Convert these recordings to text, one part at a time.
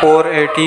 480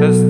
10